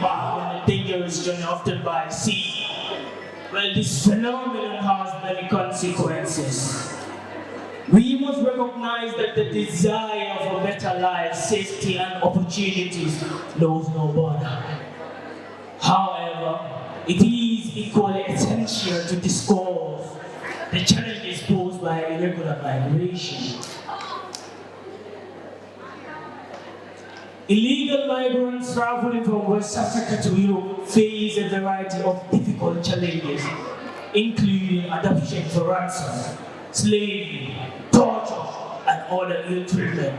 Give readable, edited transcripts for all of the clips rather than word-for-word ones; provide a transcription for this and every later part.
Wow, the dangerous journey often by sea. Well, this phenomenon has many consequences. We must recognize that the desire for better life, safety, and opportunities knows no border. However, it is equally essential to discuss the challenges posed by irregular migration. Illegal migrants traveling from West Africa to Europe face a variety of difficult challenges, including adoption for ransom, slavery, torture, and other ill treatment.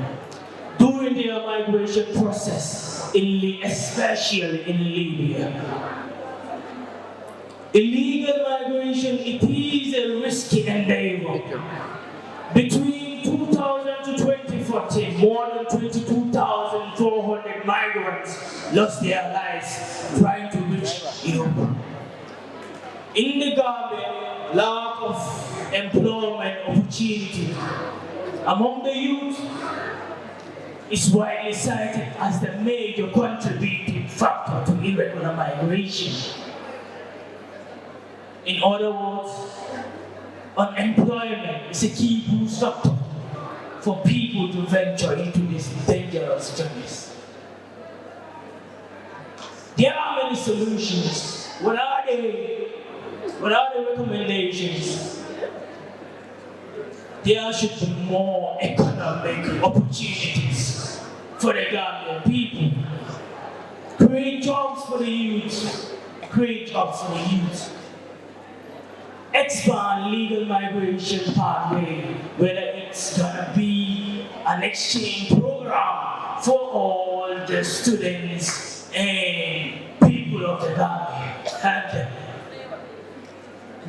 During their migration process, especially in Libya. Illegal migration, it is a risky endeavor. Between 2000 to 2014, more than 22,400 migrants lost their lives trying to reach Europe. In the Gambia, lack of employment opportunity among the youth is widely cited as the major contributing factor to irregular migration. In other words, unemployment is a key boost factor for people to venture into these dangerous journeys. There are many solutions. What are they? What are the recommendations? There should be more economic opportunities for the Gambian people. Create jobs for the youth. Create jobs for the youth. Expand legal migration pathway, whether it's gonna be an exchange program for all the students and people of the Gambia. Help them.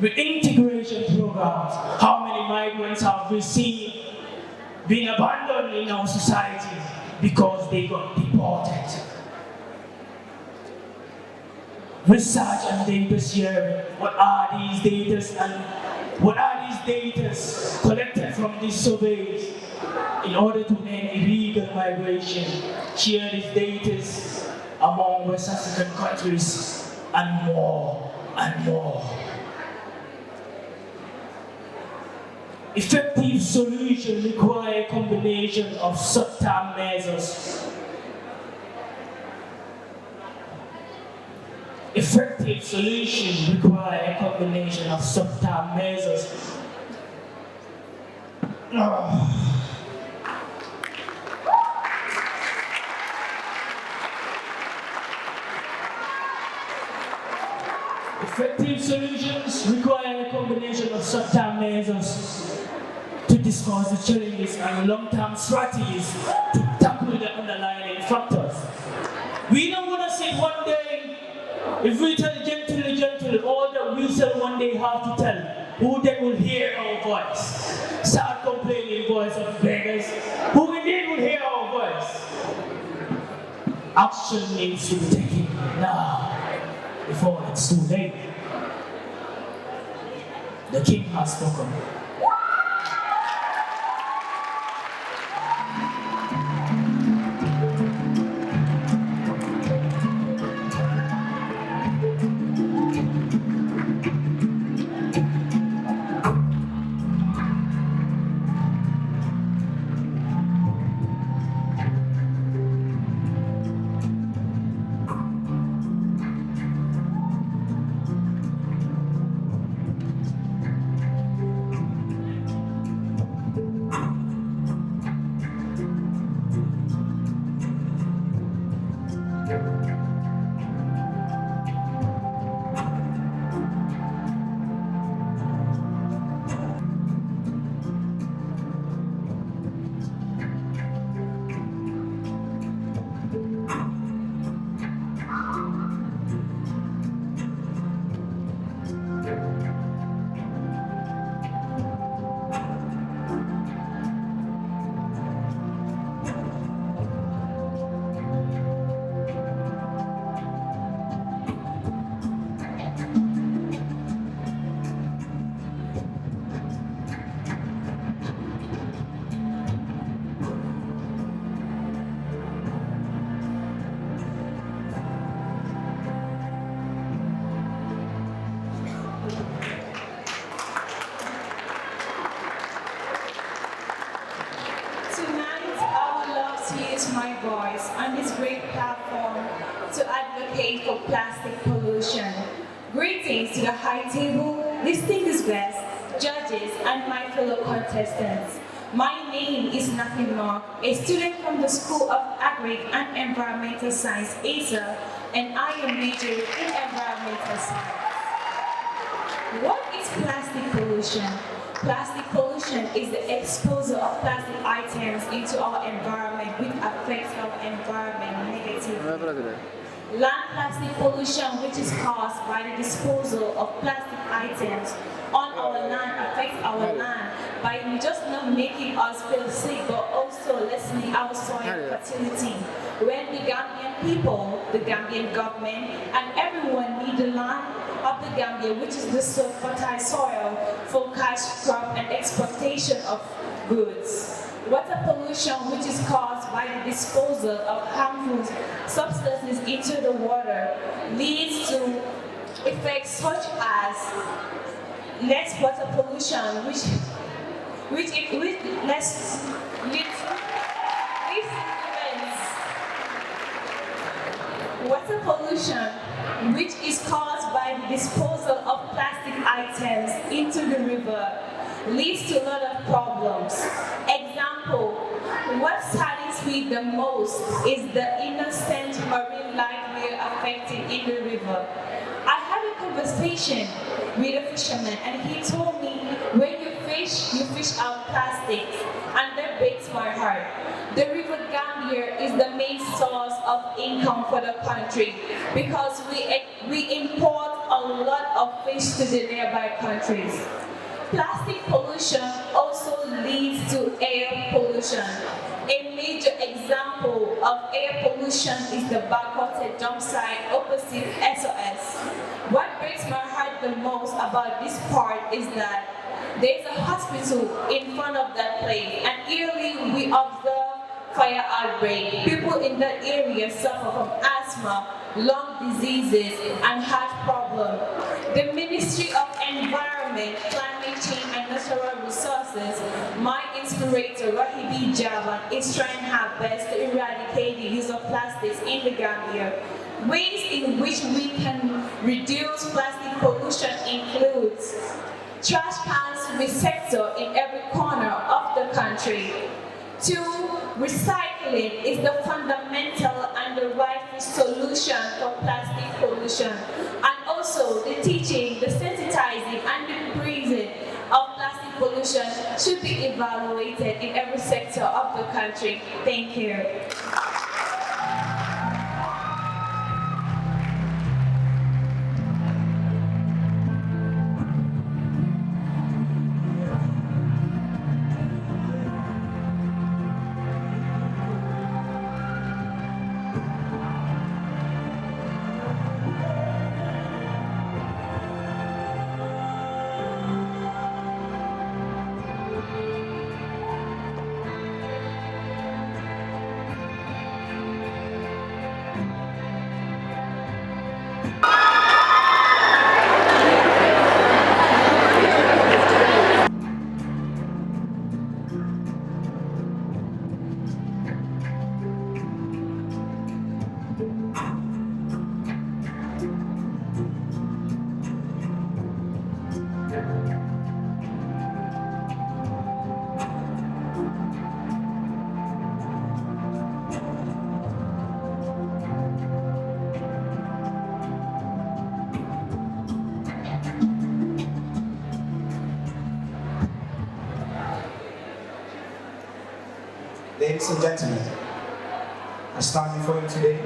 With integration programs, how many migrants have we seen being abandoned in our society because they got deported? Research and data sharing. What are these data and what are these data collected from these surveys in order to end illegal migration? Share these data among West African countries and more and more. Effective solutions require a combination of short-term measures. Effective solutions require a combination of short-term measures. Effective solutions require a combination of short-term measures to discuss the challenges and long-term strategies to tackle the underlying factors. We don't want to sit one day. If we tell gently, all that we shall one day have to tell, who then will hear our voice? Start complaining voice of beggars, who indeed will hear our voice? Action needs to be taken now, before it's too late. The King has spoken. use my voice on this great platform to advocate for plastic pollution. Greetings to the high table, distinguished guests, judges, and my fellow contestants. My name is Nothing More, a student from the School of Agri and Environmental Science, ASA, and I am majoring in Environmental Science. What is plastic pollution? Plastic pollution is the exposure of plastic items into our environment which affects our environment negatively. Land plastic pollution, which is caused by the disposal of plastic items on our land, affects our land by just not making us feel sick but also lessening our soil fertility. When the Gambian people, the Gambian government, and everyone need the land of the Gambia, which is the fertile soil for cash crop and exportation of goods. Water pollution, which is caused by the disposal of harmful substances into the water, leads to effects such as less water pollution, which less water pollution, which is caused by the disposal of plastic items into the river, leads to a lot of problems. Example, what saddens me the most is the innocent marine life we are affecting in the river. I had a conversation with a fisherman and he told me, when you fish out plastics, and that breaks my heart. The River Gambia is the main source of income for the country because we import a lot of fish to the nearby countries. Plastic pollution also leads to air pollution. A major example of air pollution is the Bakote dump site opposite SOS. What breaks my heart the most about this part is that there's a hospital in front of that place, and yearly we observe fire outbreak. People in that area suffer from asthma, lung diseases, and heart problems. The Ministry of Environment, Climate Change and Natural Resources, my inspirator, Rahibi Javan, is trying her best to eradicate the use of plastics in the Gambia. Ways in which we can reduce plastic pollution includes trash cans receptor in every corner of the country. 2. Recycling is the fundamental and the rightful solution for plastic pollution. And also the teaching, the sensitizing and the praising of plastic pollution should be evaluated in every sector of the country. Thank you. Ladies and gentlemen, I stand before you today,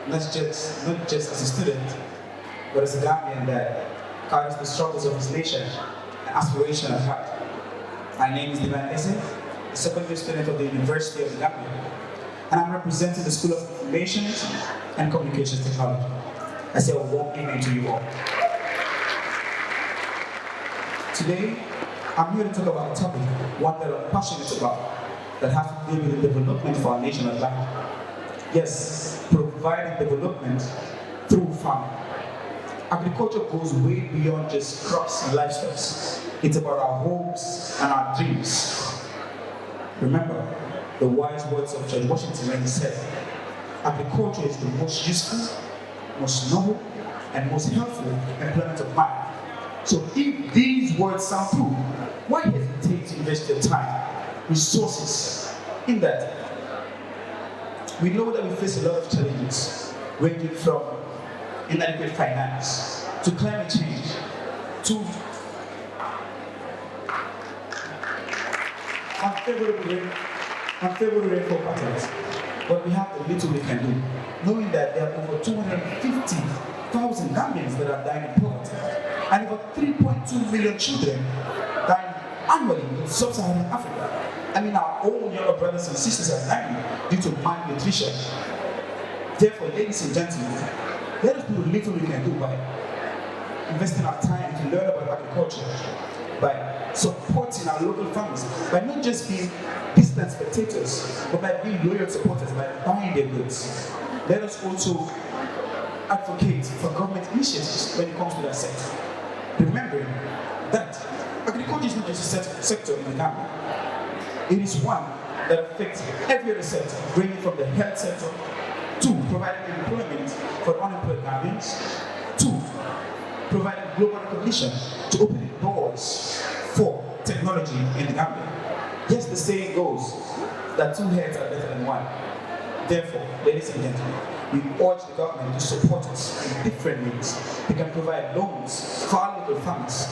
not just as a student, but as a Gambian that carries the struggles of his nation and aspiration at heart. My name is Divan Eze, a secondary student of the University of the Gambia, and I'm representing the School of Information and Communications Technology. I say a warm evening to you all. Today, I'm here to talk about a topic, one that I'm passionate about, that has to do with the development of our nation at large. Yes, providing development through farming. Agriculture goes way beyond just crops and livestock. It's about our hopes and our dreams. Remember, the wise words of George Washington when he said, agriculture is the most useful, most noble, and most helpful employment of man. So if these words sound true, why hesitate to invest your time, resources in that? We know that we face a lot of challenges, ranging from inadequate finance, to climate change, to unfavorable rainfall patterns. But we have the little we can do, knowing that there are over 250,000 Gambians that are dying in poverty, and over 3.2 million children dying annually in sub-Saharan Africa. I mean, our own younger brothers and sisters are dying due to malnutrition. Therefore, ladies and gentlemen, let us do the little we can do by investing our time to learn about agriculture, by supporting our local farmers, by not just being distant spectators, but by being loyal supporters, by buying their goods. Let us also advocate for government initiatives when it comes to that sector. Remembering that agriculture is not just a sector in the Gambia. It is one that affects every other sector, ranging from the health sector to providing employment for unemployed Gambians, to providing global recognition, to opening doors for technology in the Gambia. Yes, the saying goes that two heads are better than one. Therefore, ladies and gentlemen, we urge the government to support us in different ways. They can provide loans for our local farmers.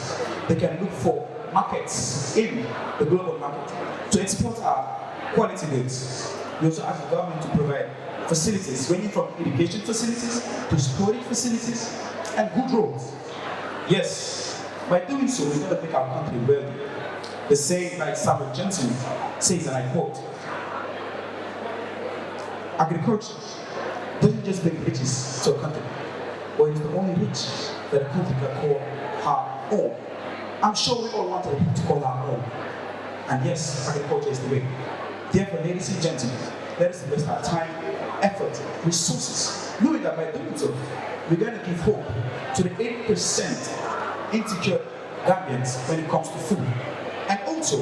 They can look for markets in the global market to export our quality goods. We also ask the government to provide facilities, ranging from irrigation facilities to storage facilities and good roads. Yes, by doing so, we're going to make our country wealthy. The saying by Samuel Johnson says, and I quote, agriculture doesn't just bring riches to a country, but it's the only rich that a country can call her own. I'm sure we all want to call our own. And yes, agriculture is the way. Therefore, ladies and gentlemen, let us invest our time, effort, resources, knowing that by doing so, we're going to give hope to the 8% insecure Gambians when it comes to food. And also,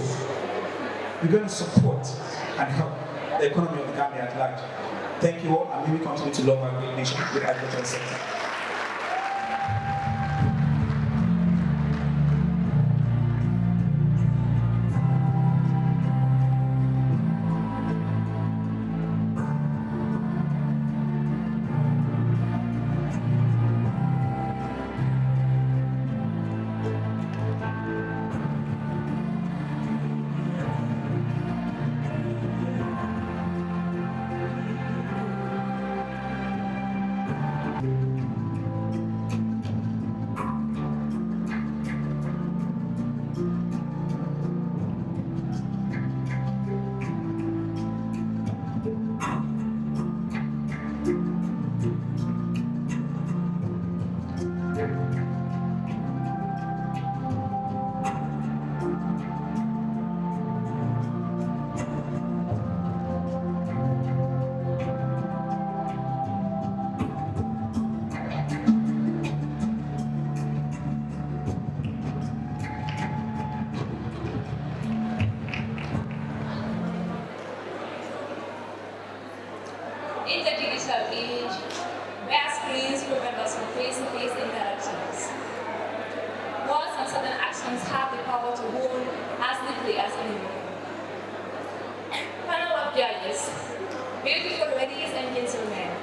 we're going to support and help the economy of the Gambia at large. Thank you all, and may we continue to love our great nation with the agricultural sector. In the digital age, where screens prevent us from face-to-face interactions, words and certain actions have the power to wound as deeply as anyone. Panel of judges, beautiful ladies and gentlemen,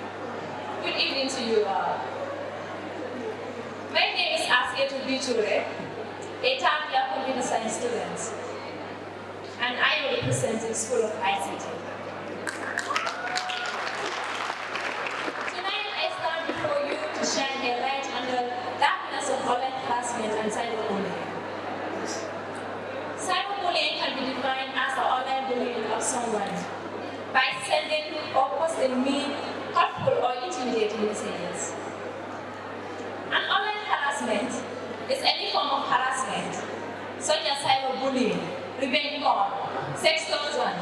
good evening to you all. My name is Asietu Biture, a third-year computer science student, and I am representing School of ICT. To shine a light on the darkness of online harassment and cyberbullying. Cyberbullying can be defined as the online bullying of someone by sending or posting mean, hurtful, or intimidating messages. And online harassment is any form of harassment, such as cyberbullying, revenge porn, sextortion,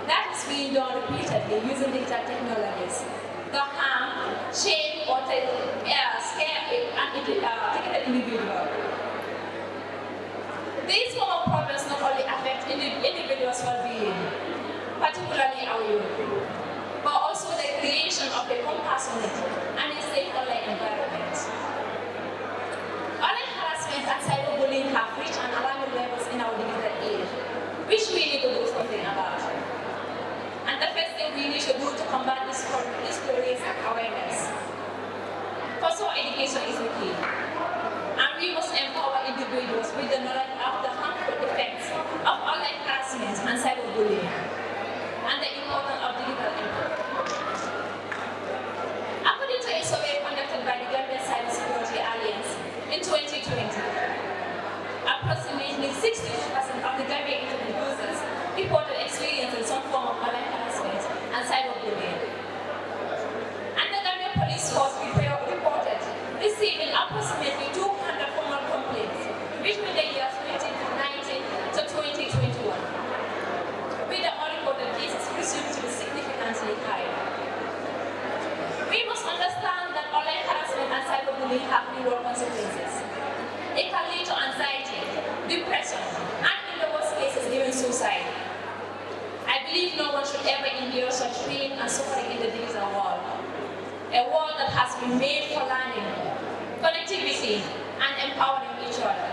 that is being done repeatedly using digital technologies to harm, shame, or scare an individual. These form of problems not only affect individuals' well-being, particularly our youth, but also the creation of a compassionate and a safe online environment. Online harassment and cyberbullying have reached an alarming levels in our digital age, which we need to do something about. And the first thing we need to do to combat this problem is to raise awareness. Personal education is the key. And we must empower individuals with the knowledge of the harmful effects of online harassment and cyberbullying, and the importance of digital empowerment. According to a survey conducted by the Government Cybersecurity Alliance in 2020, approximately 62% of the Gambian internet users reported experiencing some form of online harassment and cyberbullying. And the Gambian Police Force reported receiving approximately 200 formal complaints between the years 2019 to 2021, with the unreported cases presumed to be significantly higher. We must understand that online harassment and cyberbullying have real consequences. It can lead to anxiety, depression, and in the worst cases, even suicide. I believe no one should ever endure such pain and suffering in the digital world. A world that has been made for learning, connectivity, and empowering each other.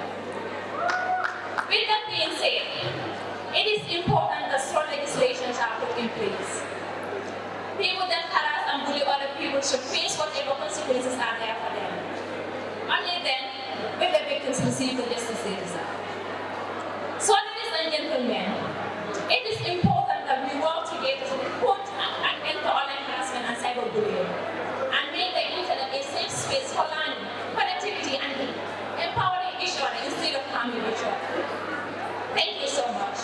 With that being said, it is important that strong legislations are put in place. People that harass and bully other people should face whatever consequences are there for them. Only then will the victims receive the justice they deserve. So, ladies and gentlemen, it is important that we work together to put an end to online harassment and cyberbullying, and make the internet a safe space for learning, connectivity, and empowering each other instead of harming each other. Thank you so much.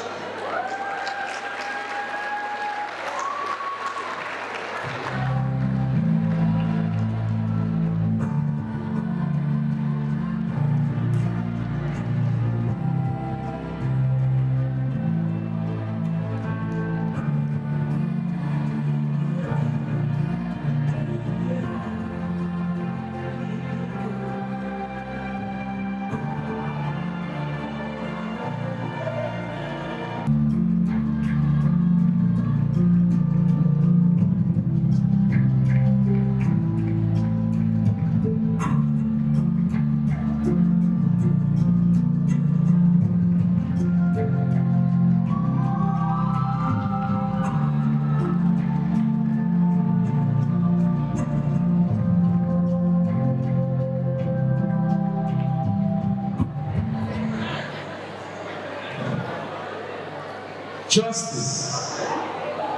Justice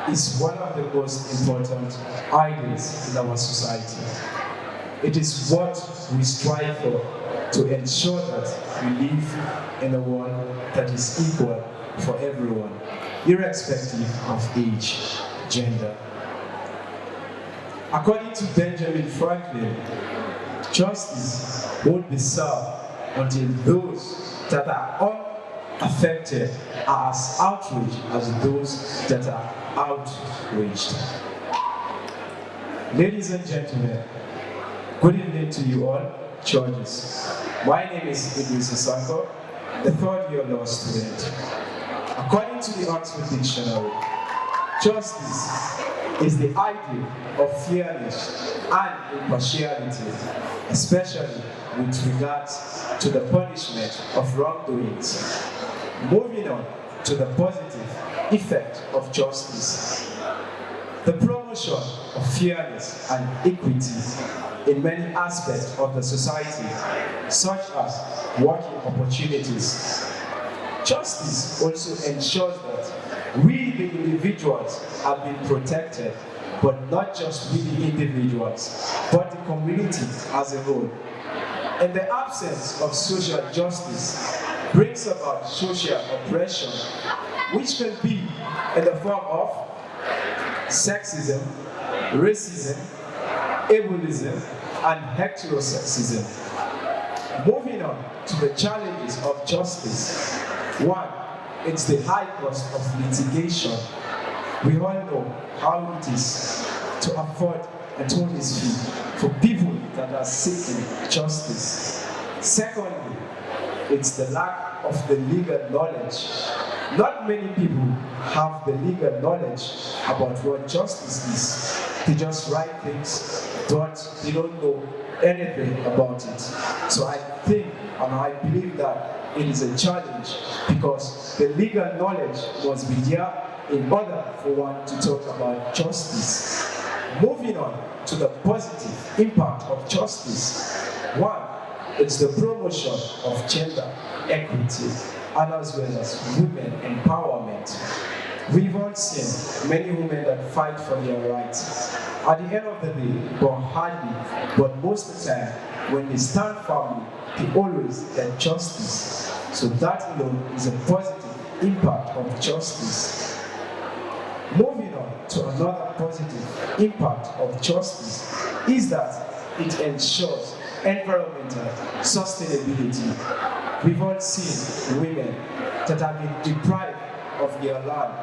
is one of the most important ideals in our society. It is what we strive for to ensure that we live in a world that is equal for everyone, irrespective of age, gender. According to Benjamin Franklin, justice won't be served until those that are unaffected are as outraged as those that are outraged. Ladies and gentlemen, good evening to you all, judges. My name is Idris Sanko, the third-year law student. According to the Oxford Dictionary, justice is the ideal of fairness and impartiality, especially with regards to the punishment of wrongdoings. Moving on to the positive effect of justice, the promotion of fairness and equity in many aspects of the society, such as working opportunities. Justice also ensures that we, the individuals, have been protected, but not just we, the individuals, but the community as a whole. In the absence of social justice, brings about social oppression, which can be in the form of sexism, racism, ableism, and heterosexism. Moving on to the challenges of justice. One, it's the high cost of litigation. We all know how it is to afford attorney's fee for people that are seeking justice. Secondly, it's the lack of the legal knowledge. Not many people have the legal knowledge about what justice is. They just write things, but they don't know anything about it. So I think and I believe that it is a challenge because the legal knowledge must be there in order for one to talk about justice. Moving on to the positive impact of justice. One, it's the promotion of gender equity and as well as women empowerment. We've all seen many women that fight for their rights. At the end of the day, but hardly, but most of the time, when they stand firmly, they always get justice. So that alone is a positive impact of justice. Moving on to another positive impact of justice is that it ensures environmental sustainability. We've all seen women that have been deprived of their land.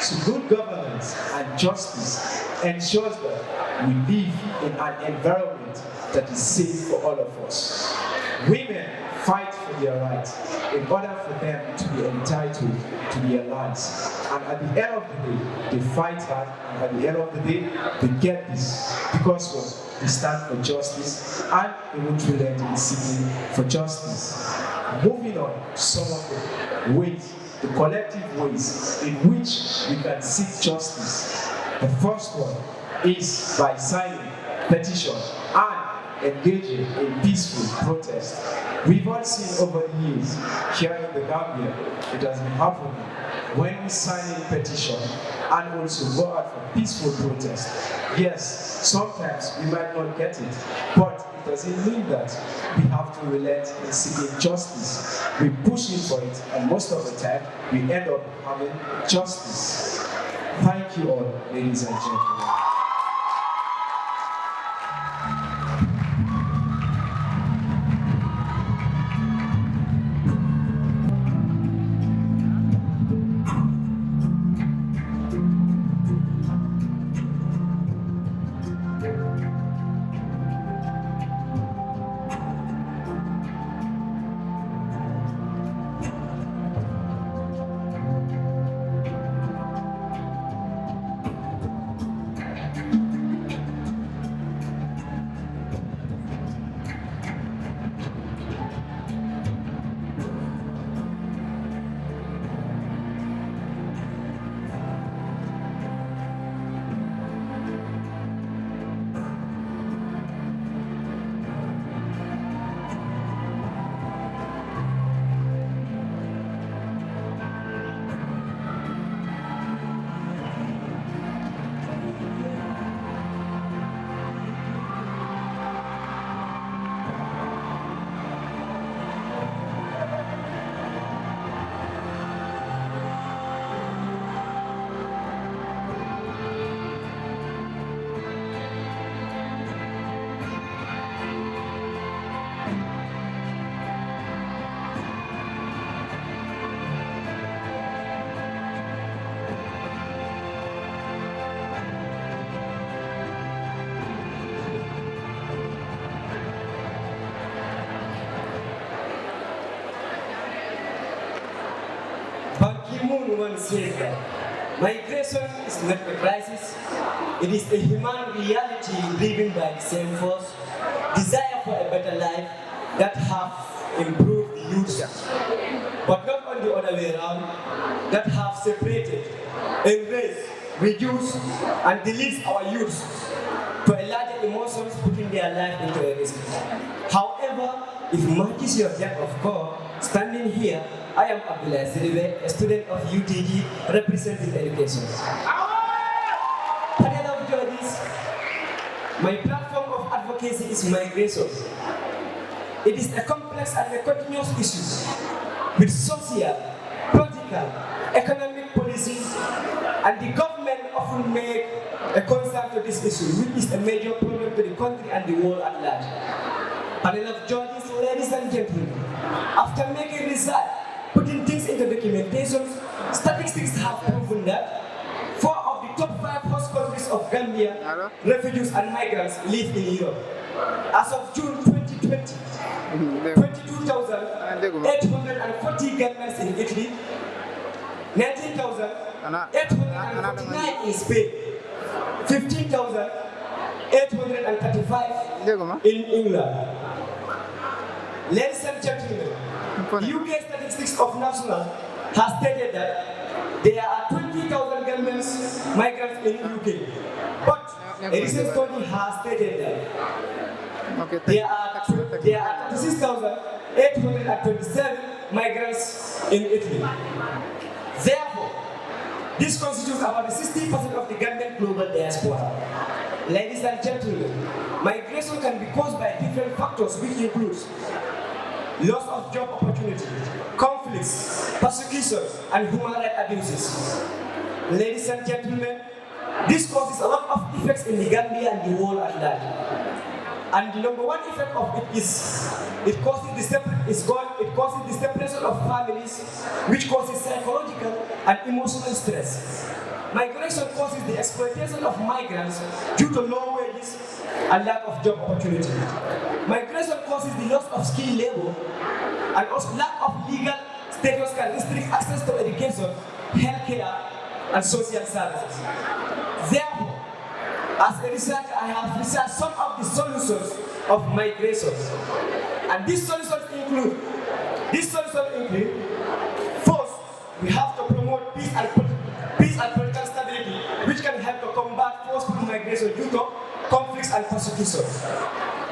So good governance and justice ensures that we live in an environment that is safe for all of us. Women fight for their rights in order for them to be entitled to their lands. And at the end of the day, they fight hard, and at the end of the day, they get this. Because what? They stand for justice, and they won't relent in seeking for justice. Moving on to some of the ways, the collective ways in which we can seek justice. The first one is by signing petition and engaging in peaceful protest. We've all seen over the years here in the Gambia, it has been happening when we sign in petition and also go out for peaceful protest. Yes, sometimes we might not get it, but it doesn't mean that we have to relent in seeking justice. We push in for it, and most of the time, we end up having justice. Thank you all, ladies and gentlemen. Once said that migration is not a crisis, it is a human reality driven by the same force, desire for a better life that have improved the youth, but not on the other way around, that have separated, erased, reduced, and deletes our youth to a larger emotions putting their life into a risk. However, if much is your depth of core, standing here, I am Abdullah Siribe, a student of UTG representing education. Panel of judges, my platform of advocacy is migration. It is a complex and a continuous issue with social, political, economic policies, and the government often make a concern to this issue, which is a major problem to the country and the world at large. Panel of judges, ladies and gentlemen, after making research, putting things into documentation, statistics have proven that 4 of the top 5 host countries of Gambia, refugees and migrants live in Europe. As of June 2020, 22,840 Gambians in Italy, 19,849 in Spain, 15,835 in England. Ladies and gentlemen, UK Statistics of National has stated that there are 20,000 Gambians migrants in UK, but a recent study has stated that there are 26,827 migrants in Italy. Therefore, this constitutes about 60% of the Gambian global diaspora. Ladies and gentlemen, migration can be caused by different factors, which includes loss of job opportunity, conflicts, persecution, and human rights abuses. Ladies and gentlemen, this causes a lot of effects in the Gambia and the world at large. And the number one effect of it is it causes the separation of families, which causes psychological and emotional stress. Migration causes the exploitation of migrants due to low wages and lack of job opportunity. Migration causes the loss of skilled labor, and also lack of legal status can restrict access to education, healthcare, and social services. Therefore, as a researcher, I have researched some of the solutions of migration. And these solutions include, first, we have to promote peace and political stability, which can help to combat forceful migration due to conflicts and persecution.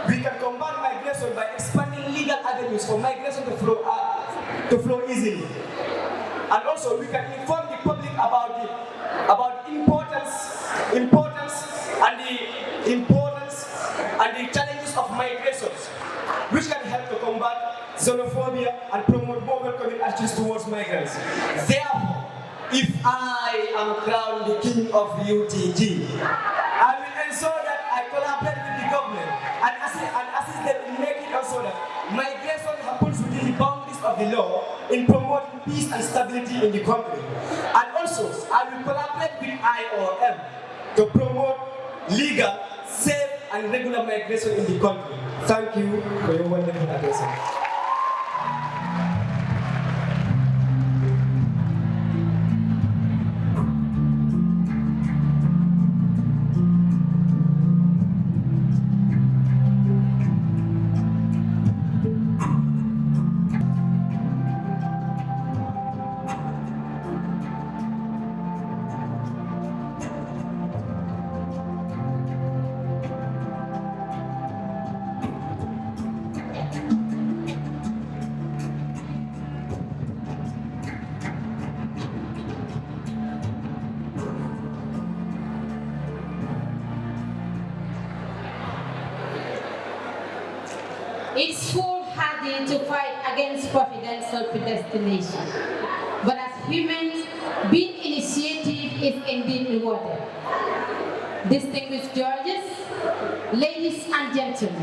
We can combat migration by expanding legal avenues for migration to flow easily. And also, we can inform the public about the importance and the challenges of migrations, which can help to combat xenophobia and promote more welcoming attitudes towards migrants. Therefore, if I am crowned the king of UTG, I will ensure that I collaborate with the government and assist them in making also that migration happens within the boundaries of the law in promoting peace and stability in the country. And also, I will collaborate with IOM to promote legal, safe, and regular migration in the country. Thank you for your wonderful attention. It's foolhardy to fight against providential predestination. But as humans, being initiative is indeed rewarded. Distinguished judges, ladies and gentlemen,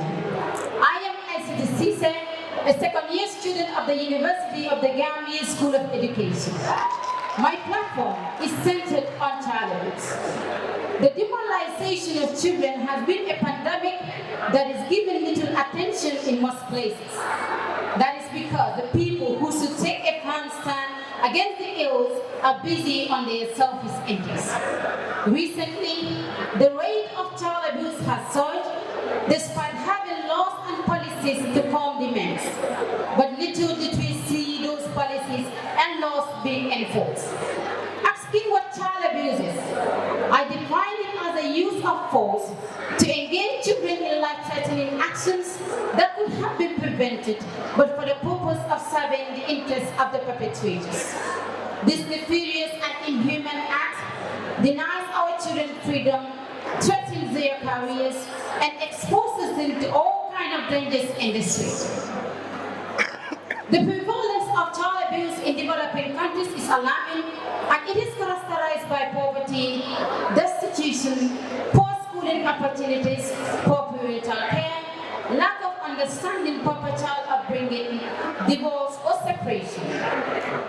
I am Aisha Cisse, a second-year student of the University of the Gambia School of Education. My platform is centered on childhoods. The demoralization of children has been a pandemic that is given little attention in most places. That is because the people who should take a firm stand against the ills are busy on their selfish interests. Recently, the rate of child abuse has surged despite having laws and policies to calm demands. But little did we see those policies and laws being enforced. Asking what child abuse is, I define it as a use of force to engage children in life-threatening actions that could have been prevented, but for the purpose of serving the interests of the perpetrators. This nefarious and inhuman act denies our children freedom, threatens their careers, and exposes them to all kinds of dangers in the street. The prevalence of child abuse in developing countries is alarming, and it is characterized by poverty, destitution, poor schooling opportunities, poor parental care, lack of understanding proper child upbringing, divorce or separation.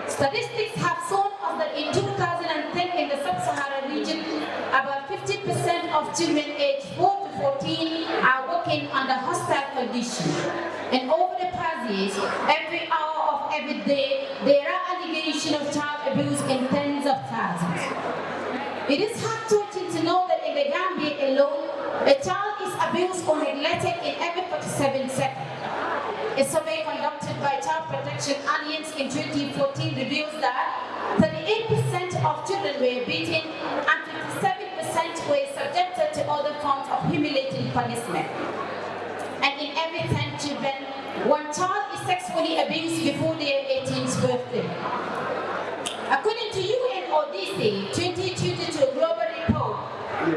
Statistics have shown us that in 2010 in the sub-Saharan region, about 50% of children aged 4 to 14 are working under hostile conditions. And over the past years, every hour of every day, there are allegations of child abuse in tens of thousands. It is heart-touching to know that in the Gambia alone, a child is abused or neglected in every 47 seconds. A survey conducted by Child Protection Alliance in 2014 reveals that 38% of children were beaten and 57% were subjected to other forms of humiliating punishment. And in every 10 children, one child is sexually abused before their 18th birthday. According to UNODC 2022 Global Report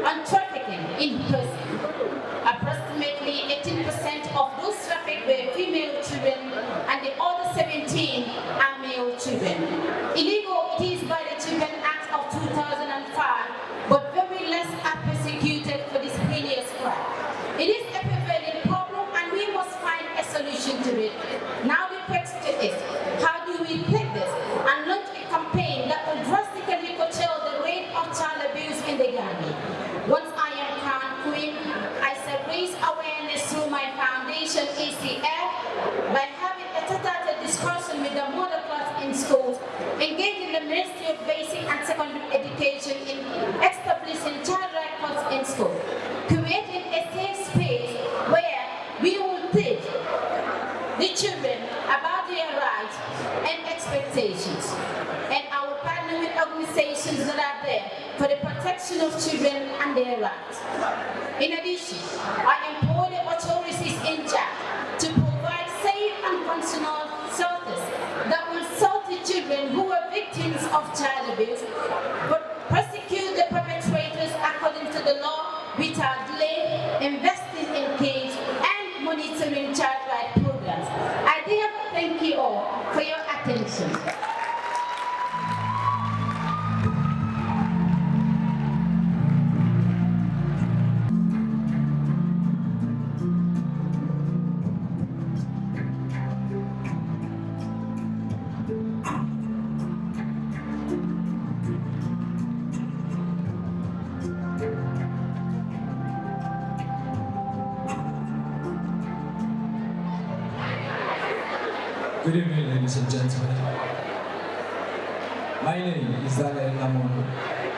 on Trafficking in Person, approximately 18% of those trafficked were female children and the other 17 are male children. Illegal it is by the Children Act of 2005, but very less are persecuted for this heinous crime. It is a prevailing problem and we must find a solution to it. Now the question is, how do we take this and launch a campaign that will drastically curtail the rate of child abuse in the Gambia? Once I am crowned queen, I shall raise awareness through my foundation ACF by having a tete-a-tete discussion with the mother class in schools, engaging the Ministry of Basic and Secondary Education in establishing child rights clubs in schools, creating a safe space where we will teach the children about their rights and expectations. And I will partner with organizations that are there for the protection of children and their rights. In addition, I employ the authorities in charge to provide safe and functional shelters that will shelter children who are victims of child abuse, but prosecute the perpetrators according to the law without delay, investing in kids and monitoring child rights programs. I therefore thank you all for your attention. Good evening, ladies and gentlemen. My name is Daniel Namono,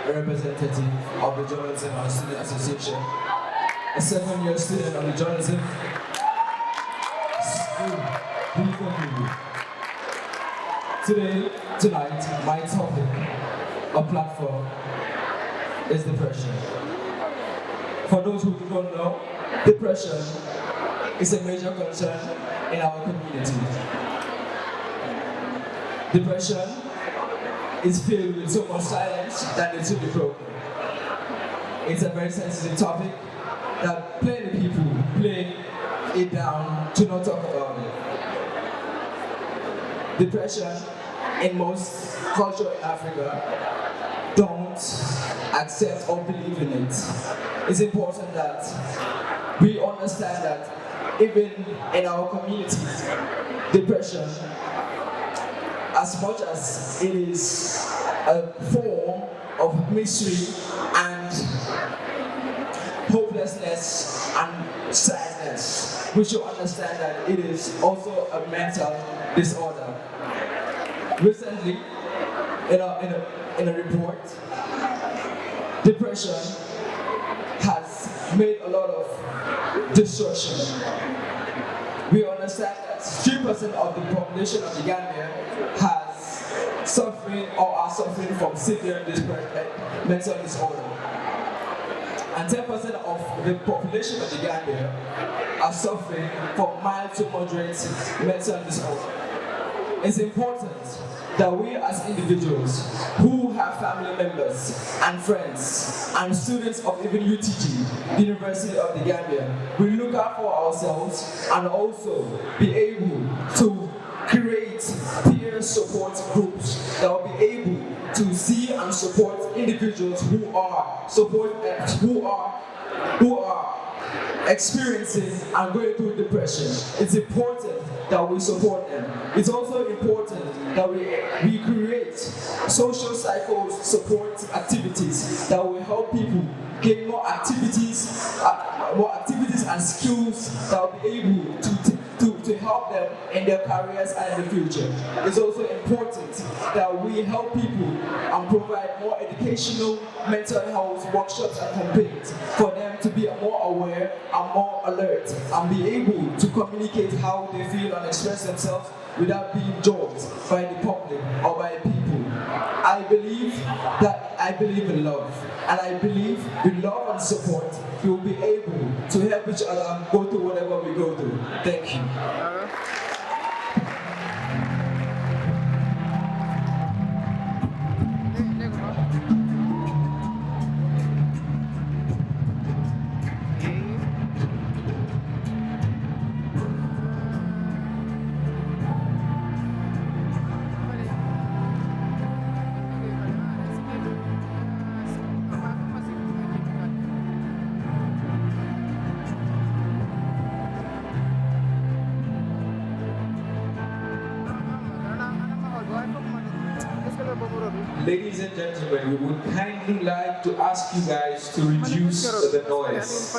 a representative of the Journalism and Student Association, a 7-year student of the Journalism School. Tonight, my topic or platform is depression. For those who do not know, depression is a major concern in our community. Depression is filled with so much silence that needs to be broken. It's a very sensitive topic that plenty people play it down to not talk about it. Depression in most cultures in Africa don't accept or believe in it. It's important that we understand that even in our communities, depression, as much as it is a form of misery and hopelessness and sadness, we should understand that it is also a mental disorder. Recently, in a report, depression has made a lot of destruction. We understand that 3% of the population of the Gambia has suffering or are suffering from severe mental disorder. And 10% of the population of the Gambia are suffering from mild to moderate mental disorder. It's important that we as individuals who have family members and friends and students of even UTG, the University of the Gambia, we look out for ourselves and also be able to create peer support groups that will be able to see and support individuals who are experiencing and going through depression. It's important that we support them. It's also important that we create social cycle support activities that will help people gain more activities and skills that will be able to help them in their careers and in the future. It's also important that we help people and provide more educational mental health workshops and campaigns for them to be more aware and more alert and be able to communicate how they feel and express themselves without being judged by the public or by people. I believe in love, and I believe with love and support we will be able to help each other go through whatever we go through. Thank you. Ladies and gentlemen, we would kindly like to ask you guys to reduce the noise.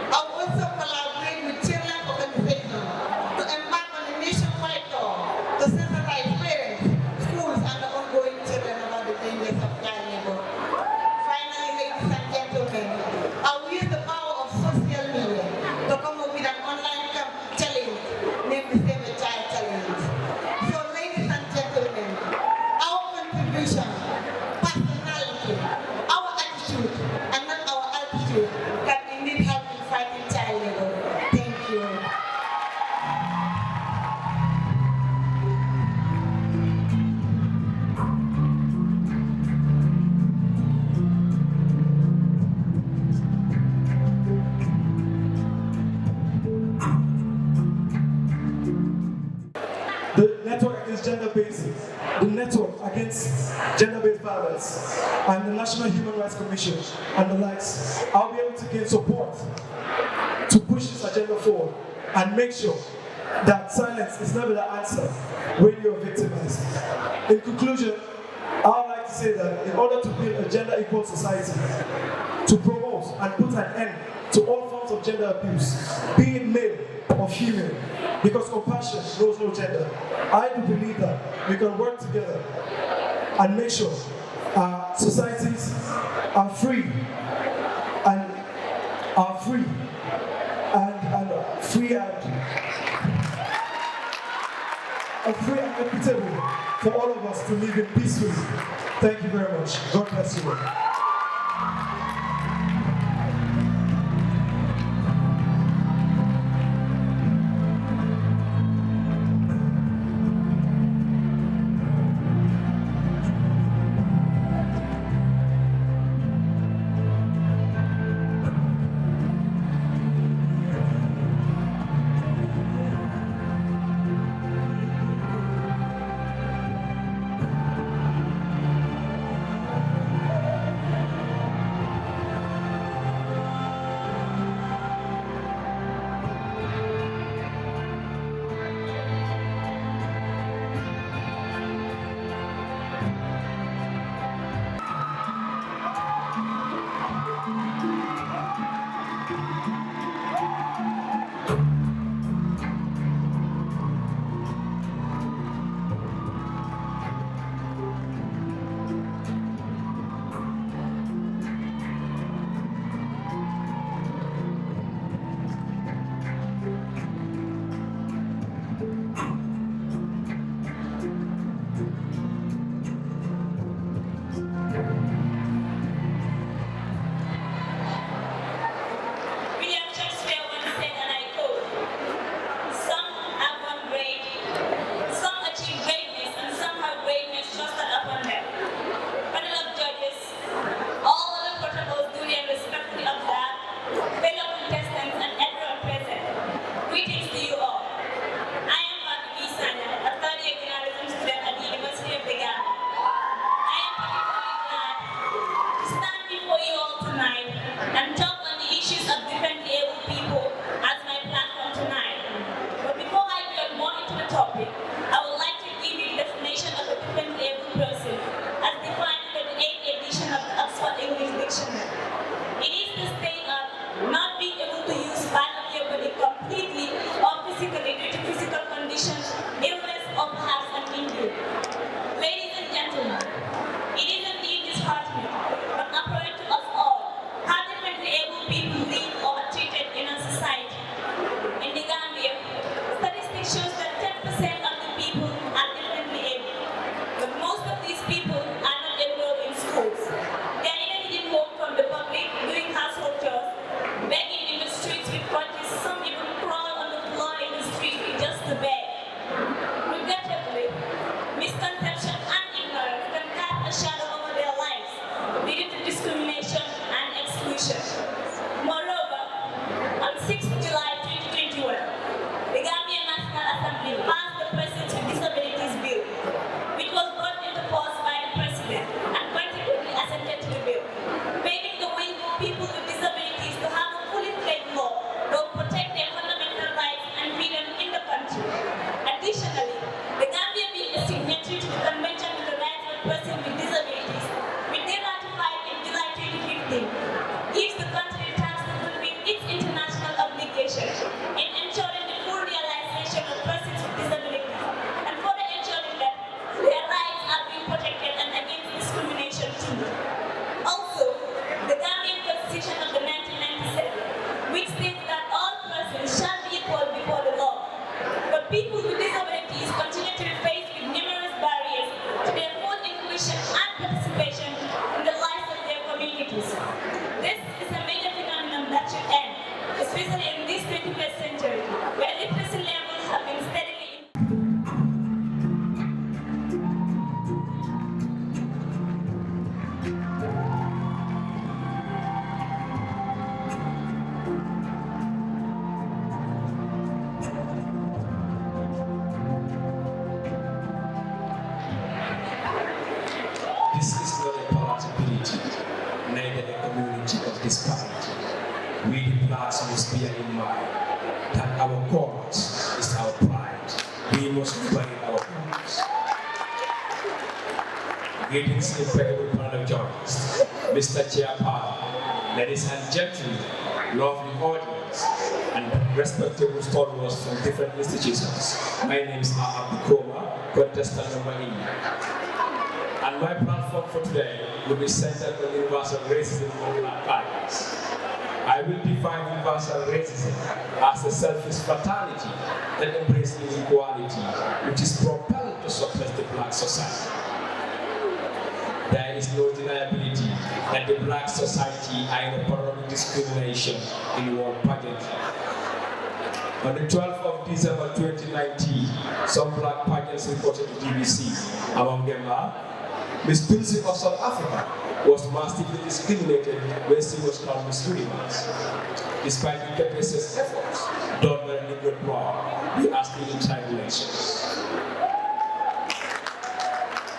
I also collaborate with children organizations Against Gender-Based, the Network Against Gender-Based Violence, and the National Human Rights Commission, and the likes, I'll be able to gain support to push this agenda forward and make sure that silence is never the answer when you're victimized. In conclusion, I would like to say that in order to build a gender-equal society, to promote and put an end to all forms of gender abuse, be it male or female, because compassion knows no gender, I do believe that we can work together and make sure our societies are free and free and equitable for all of us to live in peacefully. Thank you very much. God bless you all. Peace is not a palatability, neither a community of disparity. We the blacks must bear in mind that our cause is our pride. We must bury our cause. Greetings, impeccable panel of journalists, Mr. Chairman, ladies and gentlemen, lovely audience, and respectable stalwarts from different institutions. My name is Abdukoma, contestant number 8. And my platform for today will be centered on universal racism and black lives. I will define universal racism as a selfish fraternity that embraces inequality, which is propelled to suppress the black society. There is no deniability that the black society are in a parallel discrimination in world pageantry. On the 12th of December 2019, some black pageants reported to BBC. Among them are Miss Tulsi of South Africa was massively discriminated when she was called Miss Universe. Despite the capacious efforts done by the good law, we are still in tribulations.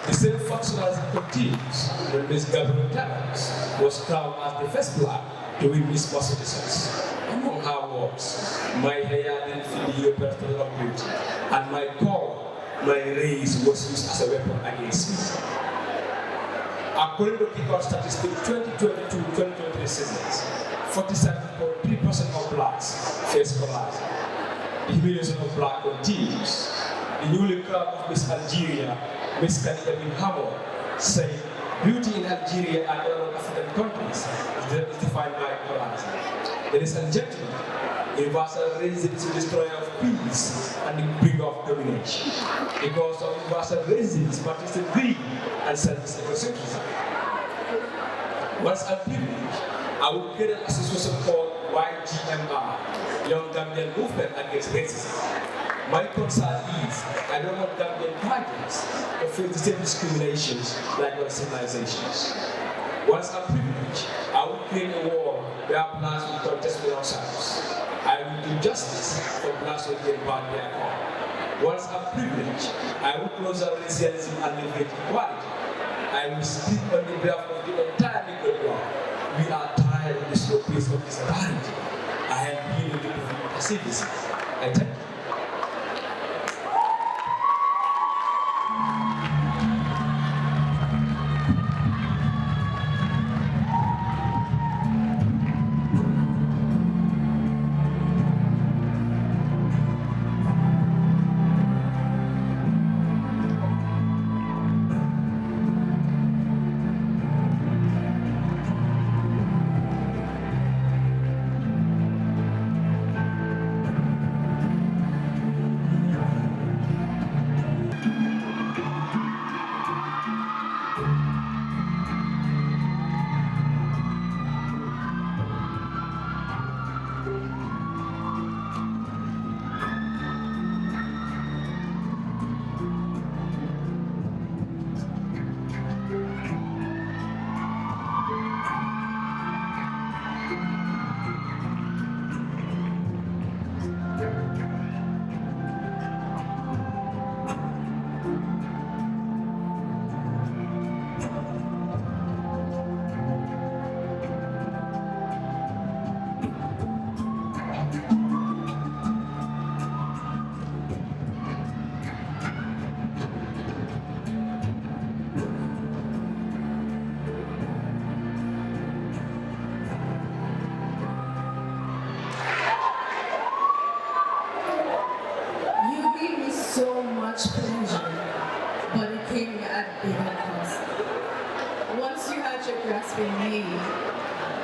The same functionality continues when Miss Gabrielle Tanners was crowned as the first black to win Miss Massachusetts. Among her words, my hair didn't fit the personal of beauty, and my color, my race was used as a weapon against me. According to Kickoff Statistics 2022-2023 census, 47.3% of blacks face coercion. The humiliation of black continues. The newly crowned of Miss Algeria, Miss Khadija bin Hamor, said beauty in Algeria and other African countries is defined by coercion. Ladies and gentlemen, universal racism is the destroyer of peace and the bringer of domination. Because of universal racism is partisan greed and selfish egocentrism. Once I'm privileged, I would create an association called YGMR, Young Gambian Movement Against Racism. My concern is I don't want Gambian pageants to face the same discriminations like other civilizations. Once I'm privileged, I would create a war where blacks will contest with ourselves. I will do justice for blacks who get back their call. Once I'm privileged, I will close our racialism and liberate equality. I will speak on the behalf of the entire Negro bloc. We are tired of the slow pace of disparity. I am here to defend pacifism. I thank you.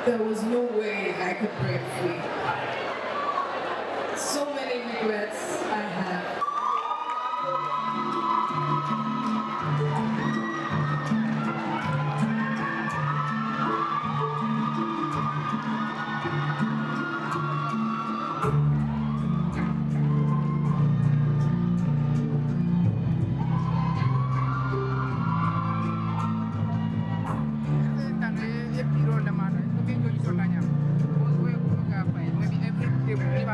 There was no way I could break free. So many regrets I have. Maybe every day,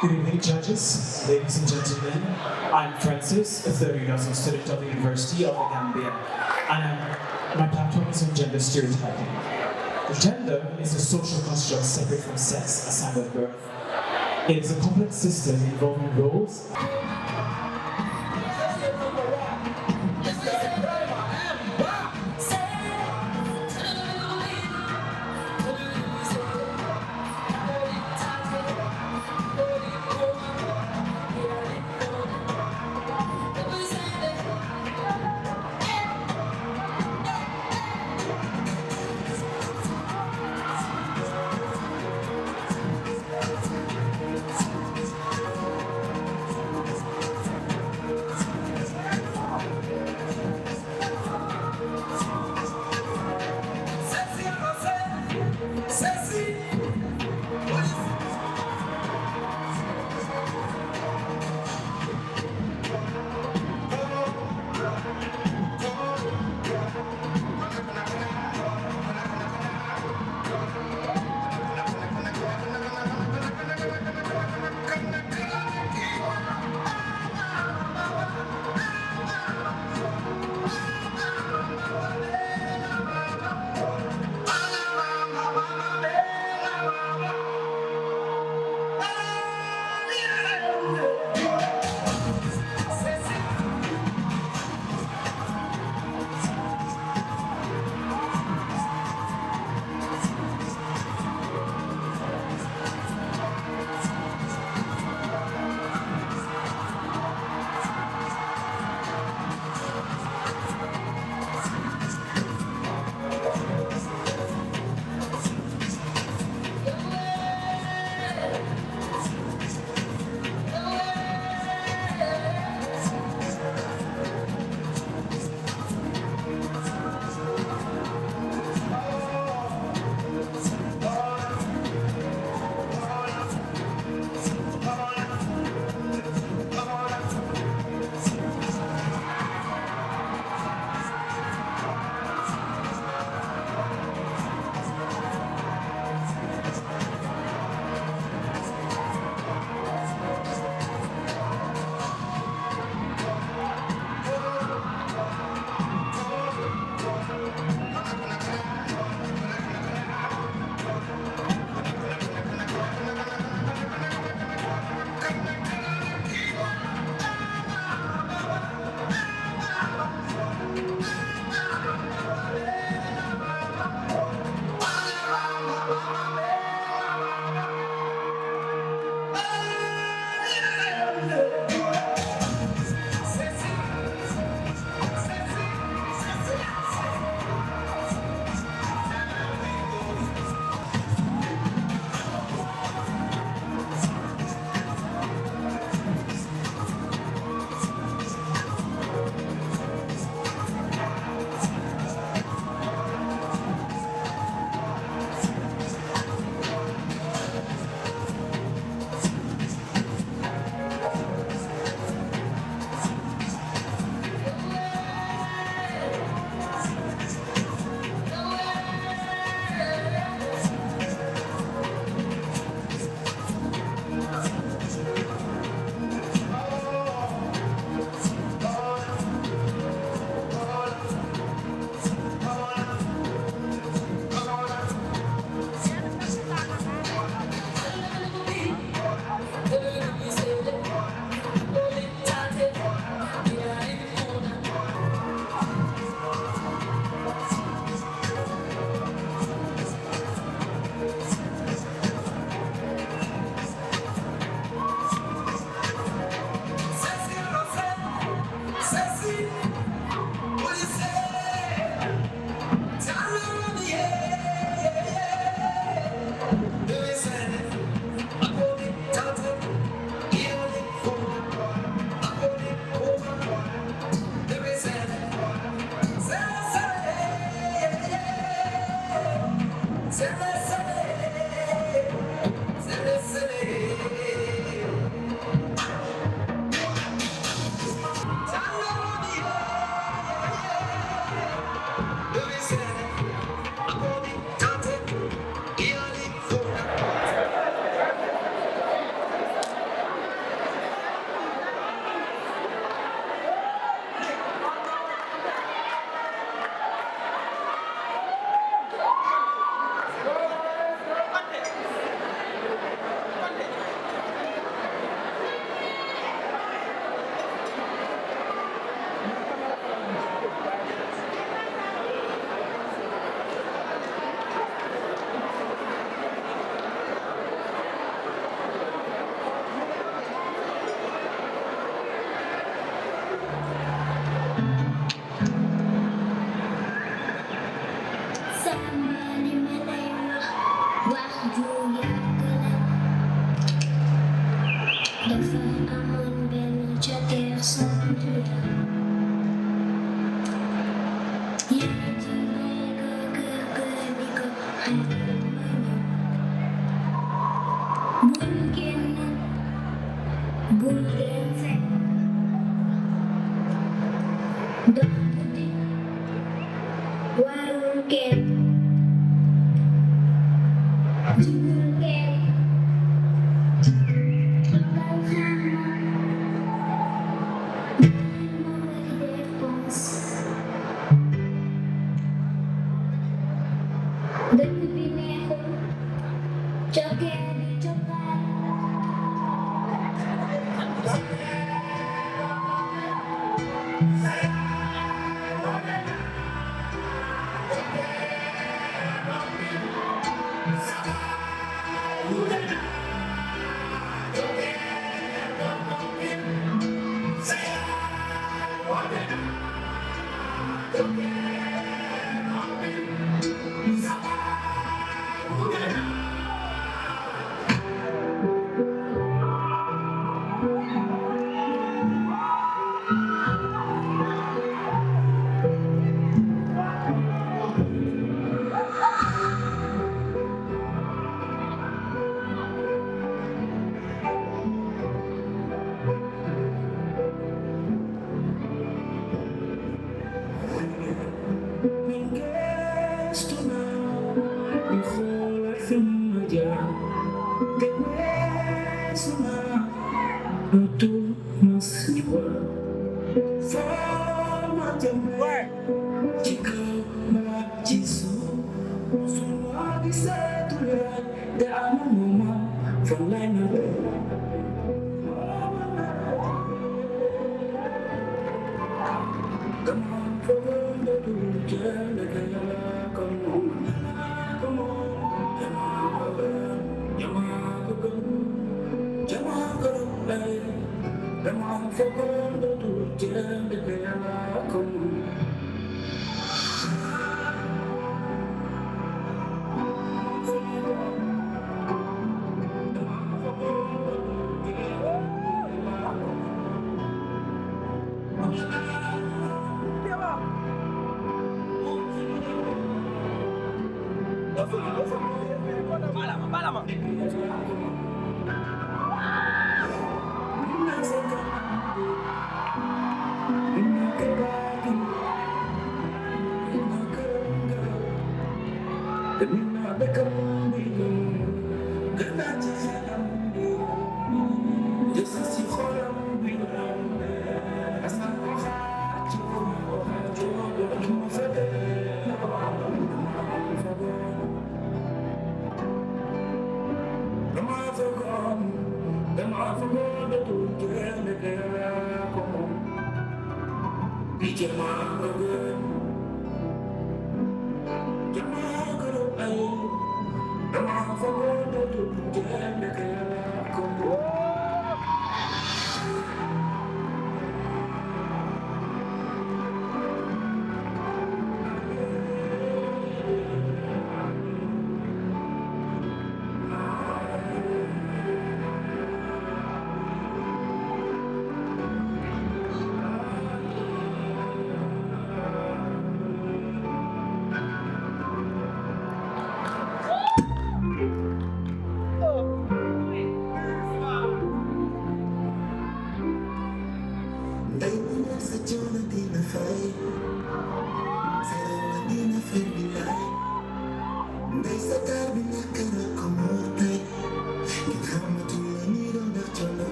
Good evening, judges, ladies and gentlemen. I'm Francis, a third year nursing student of the University of the Gambia, and my platform is on gender stereotyping. Gender is a social construct separate from sex assigned at birth. It is a complex system involving roles.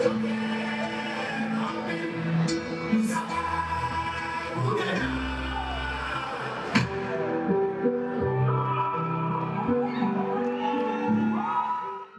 Thank you.